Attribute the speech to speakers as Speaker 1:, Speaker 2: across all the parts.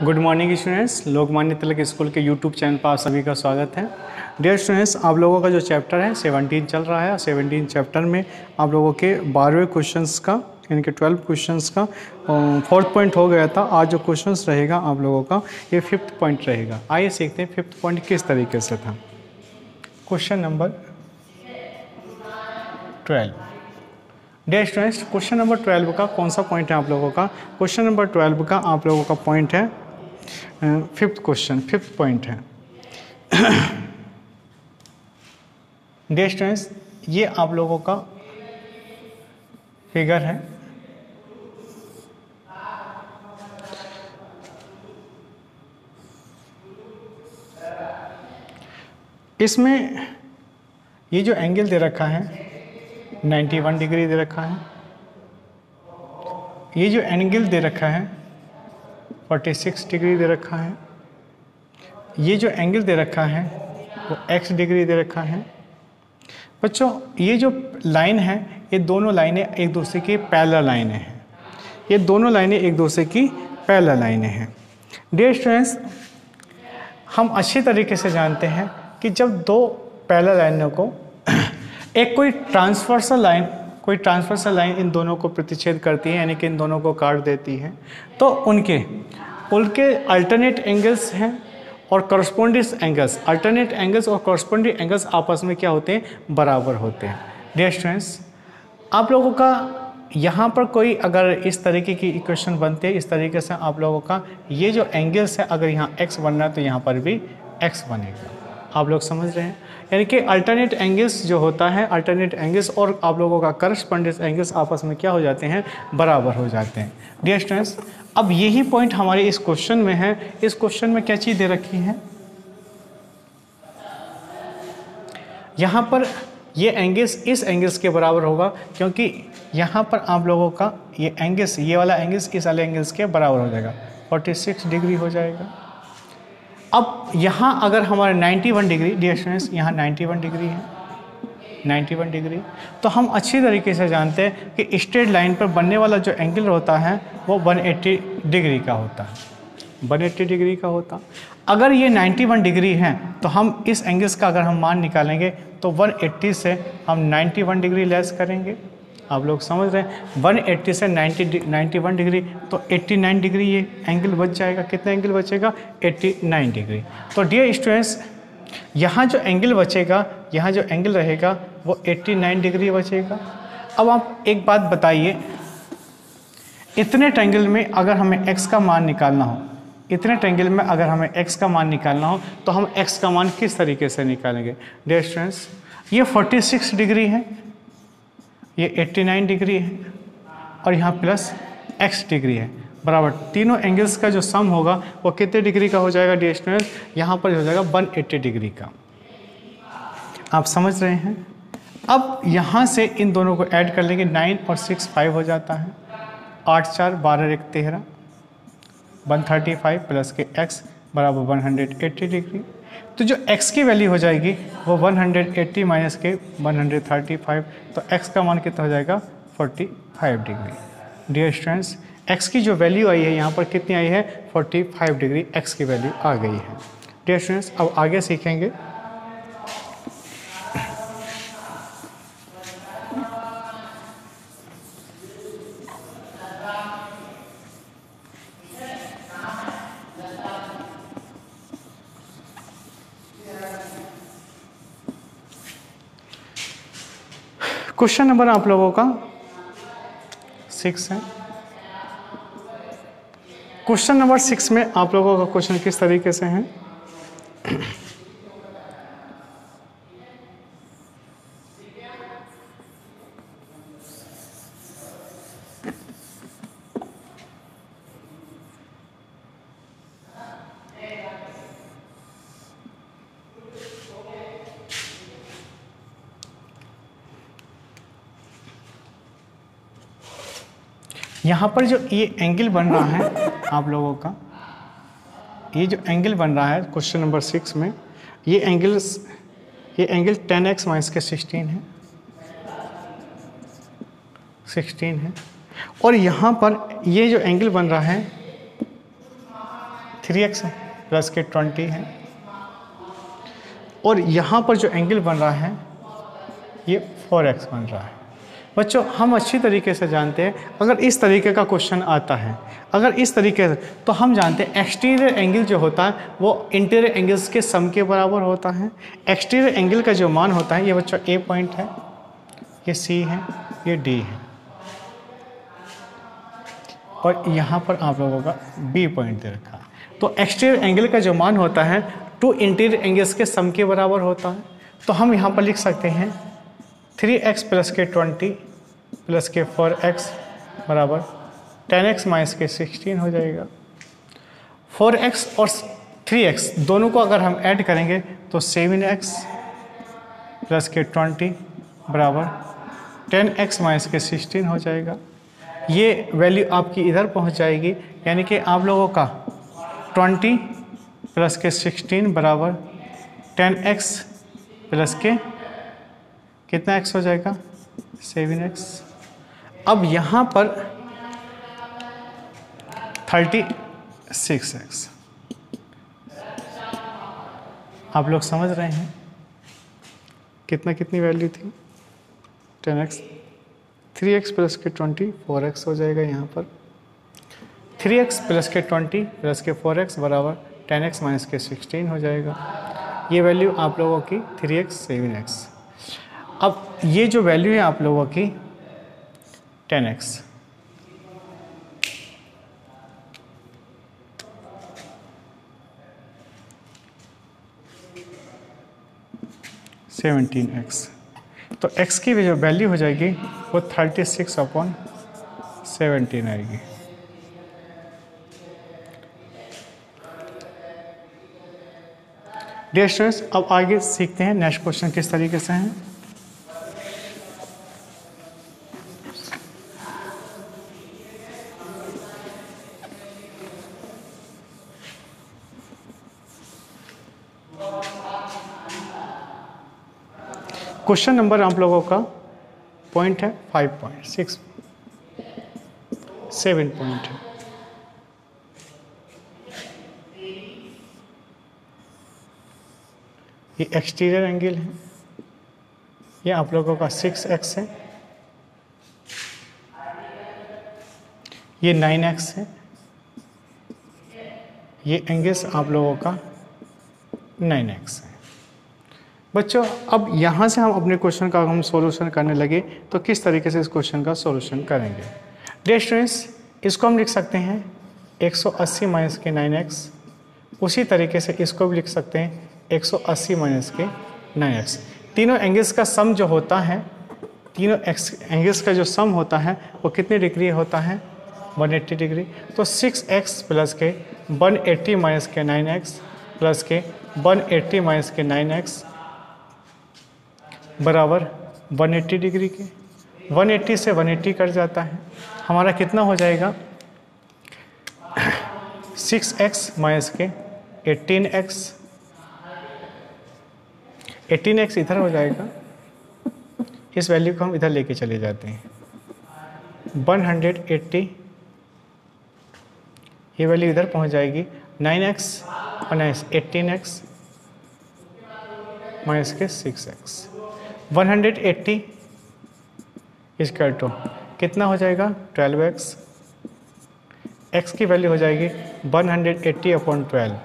Speaker 1: Good morning students, Lokmanya Tilak school के YouTube channel पर आप सभी का स्वागत है। डियर स्टूडेंट्स, आप लोगों का जो चैप्टर है 17 चल रहा है। 17 चैप्टर में आप लोगों के 12वें क्वेश्चंस का यानी कि 12 क्वेश्चंस का 4th पॉइंट हो गया था। आज जो क्वेश्चंस रहेगा आप लोगों का ये 5th पॉइंट रहेगा। आइए सीखते हैं 5th पॉइंट किस तरीके से था। Question number 12। Dear students, question number 12 का कौन सा पॉइंट है आप लोगों का? क्वेश्चन नंबर 12 का आप लोगों का पॉइंट है 5th पॉइंट है। डियर स्टूडेंट्स, ये आप लोगों का फिगर है। इसमें ये जो एंगल दे रखा है 91 डिग्री दे रखा है। ये जो एंगल दे रखा है 46 डिग्री दे रखा है। ये जो एंगल दे रखा है वो x डिग्री दे रखा है। बच्चों, ये जो लाइन है ये दोनों लाइनें एक दूसरे की पैरेलल लाइनें हैं। ये दोनों लाइनें एक दूसरे की पैरेलल लाइनें हैं। डियर स्टूडेंट्स, हम अच्छी तरीके से जानते हैं कि जब दो पैरेलल लाइनों को एक कोई ट्रांसवर्सल लाइन इन दोनों को प्रतिच्छेद करती है यानी कि इन दोनों को काट देती है, तो उनके अल्टरनेट एंगल्स हैं और अल्टरनेट एंगल्स और कॉरस्पॉन्डिंग एंगल्स आपस में क्या होते हैं? बराबर होते हैं। डियर स्टूडेंट्स, आप लोगों का यहाँ पर कोई अगर इस तरीके की इक्वेशन बनते हैं, इस तरीके से आप लोगों का ये जो एंगल्स है अगर यहाँ x बन रहा है तो यहाँ पर भी x बनेगा। आप लोग समझ रहे हैं? यानी कि अल्टरनेट एंगल्स जो होता है, अल्टरनेट एंगल्स और आप लोगों का करस्पॉन्डिंग एंगल्स आपस में क्या हो जाते हैं? बराबर हो जाते हैं। डियर स्टूडेंट्स, अब यही पॉइंट हमारे इस क्वेश्चन में है। इस क्वेश्चन में क्या चीज़ दे रखी है? यहाँ पर ये एंगल्स इस एंगल्स के बराबर होगा, क्योंकि यहाँ पर आप लोगों का ये एंगल्स, ये वाला एंगल्स इस वाले एंगल्स के बराबर हो जाएगा, 46 डिग्री हो जाएगा। अब यहाँ अगर हमारे 91 डिग्री, डियर स्टूडेंट्स यहाँ 91 डिग्री है, 91 डिग्री, तो हम अच्छी तरीके से जानते हैं कि स्ट्रेट लाइन पर बनने वाला जो एंगल होता है वो 180 डिग्री का होता है, 180 डिग्री का होता। अगर ये 91 डिग्री है तो हम इस एंगल्स का अगर हम मान निकालेंगे तो 180 से हम 91 डिग्री लेस करेंगे। आप लोग समझ रहे हैं? 180 से 91 डिग्री तो 89 डिग्री ये एंगल बच जाएगा। कितना एंगल बचेगा? 89 डिग्री। तो डियर स्टूडेंट्स, यहाँ जो एंगल बचेगा, यहाँ जो एंगल रहेगा वो 89 डिग्री बचेगा। अब आप एक बात बताइए, इतने एंगल में अगर हमें x का मान निकालना हो, इतने एंगल में अगर हमें x का मान निकालना हो तो हम x का मान किस तरीके से निकालेंगे? डियर स्टूडेंट्स, ये 46 डिग्री है, ये 89 डिग्री है और यहाँ प्लस x डिग्री है, बराबर तीनों एंगल्स का जो सम होगा वो कितने डिग्री का हो जाएगा? डियर स्टूडेंट्स, यहाँ पर हो जाएगा 180 डिग्री का। आप समझ रहे हैं? अब यहाँ से इन दोनों को ऐड कर लेंगे, 9 और 6 5 हो जाता है, 8 4 12 1 13, 135 प्लस के x बराबर 180 डिग्री। तो जो x की वैल्यू हो जाएगी वो 180 माइनस के 135, तो x का मान कितना हो जाएगा? 45 डिग्री। डियर स्टूडेंट्स, x की जो वैल्यू आई है यहाँ पर कितनी आई है? 45 डिग्री x की वैल्यू आ गई है। डियर स्टूडेंट्स, अब आगे सीखेंगे। क्वेश्चन नंबर आप लोगों का 6 है। क्वेश्चन नंबर 6 में आप लोगों का क्वेश्चन किस तरीके से है? यहाँ पर जो ये एंगल बन रहा है आप लोगों का, ये जो एंगल बन रहा है क्वेश्चन नंबर 6 में, ये एंगल 10x माइनस के 16 है, 16 है। और यहाँ पर ये जो एंगल बन रहा है 3x प्लस के 20 है, और यहाँ पर जो एंगल बन रहा है ये 4x बन रहा है। बच्चों हम अच्छी तरीके से जानते हैं, अगर इस तरीके का क्वेश्चन आता है, अगर इस तरीके से, तो हम जानते हैं एक्सटीरियर एंगल जो होता है वो इंटीरियर एंगल्स के सम के बराबर होता है। एक्सटीरियर एंगल का जो मान होता है, ये बच्चों A पॉइंट है, ये C है, ये D है, और यहाँ पर आप लोगों का B पॉइंट दे रखा है। तो एक्सटीरियर एंगल का जो मान होता है टू इंटीरियर एंगल्स के सम के बराबर होता है। तो हम यहाँ पर लिख सकते हैं 3x प्लस के 20 प्लस के 4x बराबर 10x माइनस के 16 हो जाएगा। 4x और 3x दोनों को अगर हम ऐड करेंगे तो 7x प्लस के 20 बराबर 10x माइनस के 16 हो जाएगा। ये वैल्यू आपकी इधर पहुंच जाएगी, यानी कि आप लोगों का 20 प्लस के 16 बराबर 10x प्लस के कितना x हो जाएगा 7x। अब यहाँ पर 36x, आप लोग समझ रहे हैं कितनी वैल्यू थी 10x, 3x प्लस के 20 4x हो जाएगा। यहाँ पर 3x प्लस के 20 प्लस के 4x बराबर 10x माइनस के 16 हो जाएगा। ये वैल्यू आप लोगों की 3x 7x। अब ये जो वैल्यू है आप लोगों की 10x, (17x), तो x की जो वैल्यू हो जाएगी वो 36/17 आएगी। डियर स्टूडेंट्स, अब आगे सीखते हैं नेक्स्ट क्वेश्चन किस तरीके से हैं। क्वेश्चन नंबर आप लोगों का पॉइंट है 5.6 7 पॉइंट है। ये एक्सटीरियर एंगल है, ये आप लोगों का 6x है, ये 9x है, ये एंगल्स आप लोगों का 9x है। बच्चों अब यहाँ से हम अपने क्वेश्चन का हम सॉल्यूशन करने लगे तो किस तरीके से इस क्वेश्चन का सॉल्यूशन करेंगे। डियर स्टूडेंट्स, इसको हम लिख सकते हैं 180 माइनस के 9x, उसी तरीके से इसको भी लिख सकते हैं 180 माइनस के 9x। तीनों एंगल्स का सम जो होता है, तीनों एंगल्स का जो सम होता है वो कितने डिग्री होता है 180 डिग्री। तो 6x प्लस के 180 माइनस के 9x प्लस के 180 माइनस के 9x बराबर 180 डिग्री के। 180 से 180 कट जाता है, हमारा कितना हो जाएगा 6x माइनस के 18x इधर हो जाएगा। इस वैल्यू को हम इधर लेके चले जाते हैं 180, ये वैल्यू इधर पहुंच जाएगी 9x माइनस 18x माइनस के 6x। 180 इसका टू कितना हो जाएगा 12x, x की वैल्यू हो जाएगी 180/12।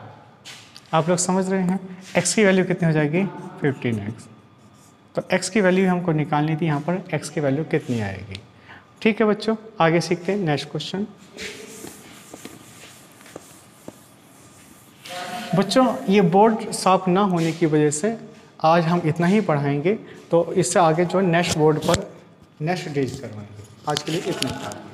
Speaker 1: आप लोग समझ रहे हैं x की वैल्यू कितनी हो जाएगी 15x। तो x की वैल्यू हमको निकालनी थी, यहाँ पर x की वैल्यू कितनी आएगी। ठीक है बच्चों, आगे सीखते हैं नेक्स्ट क्वेश्चन। बच्चों ये बोर्ड साफ ना होने की वजह से आज हम इतना ही पढ़ाएंगे, तो इससे आगे जो नेक्स्ट बोर्ड पर नेक्स्ट डेज करवाएंगे। आज के लिए इतना था।